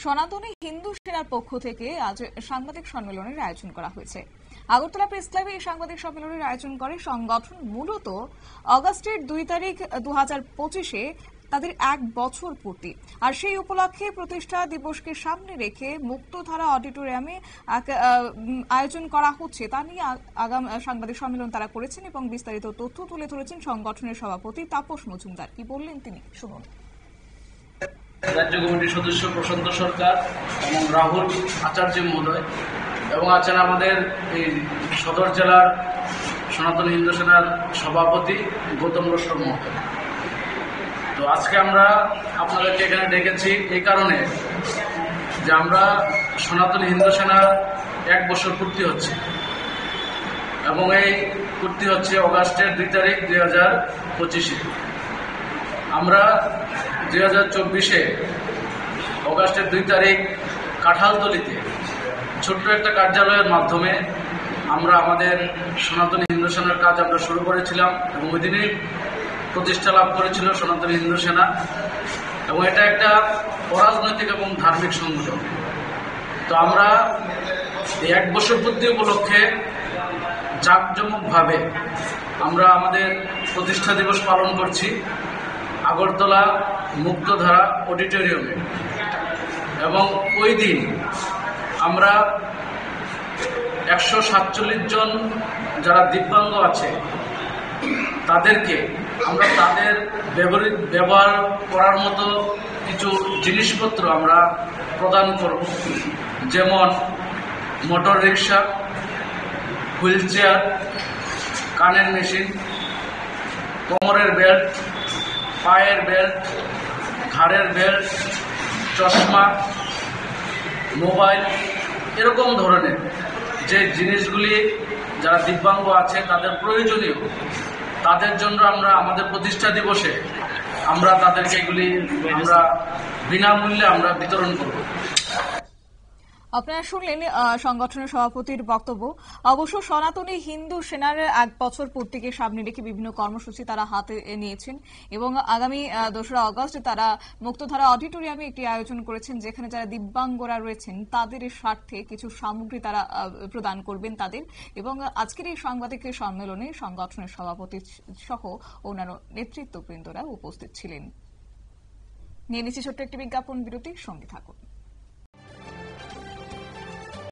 সনাতনী হিন্দু সেনার পক্ষ থেকে আজ সাংবাদিক সম্মেলনের আয়োজন করা হয়েছে। আগরতলা প্রেস ক্লাবে এই সাংবাদিক সম্মেলনের আয়োজন করে সংগঠন। মূলত অগাস্টের 2 তারিখ 2025-এ তাদের 1 বছর পূর্তি, আর সেই উপলক্ষে প্রতিষ্ঠা দিবসকে সামনে রেখে মুক্তধারা অডিটোরিয়ামে আয়োজন করা হচ্ছে। তা নিয়ে আগাম সাংবাদিক সম্মেলন তারা করেছেন এবং বিস্তারিত তথ্য তুলে ধরেছেন সংগঠনের সভাপতি তাপস মজুমদার। কি বললেন তিনি, শুনুন। রাজ্য কমিটির সদস্য প্রশান্ত সরকার এবং রাহুল আচার্য মহোদয় এবং আছেন আমাদের এই সদর জেলার সনাতনী হিন্দু সেনার সভাপতি গৌতম লস্কর মহোদয়। তো আজকে আমরা আপনাদেরকে এখানে ডেকেছি এই কারণে যে আমরা সনাতনী হিন্দু সেনা 1 বছর পূর্তি হচ্ছে এবং এই পূর্তি হচ্ছে অগাস্টের 2 তারিখ 2025-এ। আমরা 2024-এ অগাস্টের 2 তারিখ কাঁঠালতলিতে ছোট্ট একটা কার্যালয়ের মাধ্যমে আমরা আমাদের সনাতনী হিন্দু সেনার কাজ আমরা শুরু করেছিলাম এবং ওই দিনই প্রতিষ্ঠা লাভ করেছিল সনাতনী হিন্দু সেনা। এবং এটা একটা অরাজনৈতিক এবং ধার্মিক সংগঠন। তো আমরা এই 1 বছর পূর্তি উপলক্ষে জাঁকজমকভাবে আমরা আমাদের প্রতিষ্ঠা দিবস পালন করছি আগরতলা মুক্তধারা অডিটোরিয়ামে। এবং ওই দিন আমরা 147 জন যারা দিব্যাঙ্গ আছে তাদেরকে আমরা তাদের ব্যবহার করার মতো কিছু জিনিসপত্র আমরা প্রদান করব, যেমন মোটর রিক্সা, হুইল চেয়ার, কানের মেশিন, কোমরের বেল্ট, পায়ের বেল্ট, ঘাড়ের বেল্ট, চশমা, মোবাইল, এরকম ধরনের যে জিনিসগুলি যারা দিব্যাঙ্গ আছে তাদের প্রয়োজনীয়, তাদের জন্য আমরা আমাদের প্রতিষ্ঠা দিবসে আমরা তাদেরকে এগুলি আমরা বিনামূল্যে আমরা বিতরণ করব। আপনারা শুনলেন সংগঠনের সভাপতির বক্তব্য। অবশ্য সনাতনী হিন্দু সেনার 1 বছর পূর্তিকে সামনে রেখে বিভিন্ন কর্মসূচি তারা হাতে নিয়েছেন এবং আগামী 2রা অগস্ট তারা মুক্তধারা অডিটোরিয়ামে একটি আয়োজন করেছেন, যেখানে যারা দিব্যাঙ্গরা রয়েছেন তাদের স্বার্থে কিছু সামগ্রী তারা প্রদান করবেন তাদের। এবং আজকের এই সাংবাদিক সম্মেলনে সংগঠনের সভাপতি সহ অন্যান্য নেতৃত্ববৃন্দরা উপস্থিত ছিলেন। নিয়ে নিচ্ছি ছোট্ট একটি বিজ্ঞাপন বিরতি, সঙ্গে থাকুন।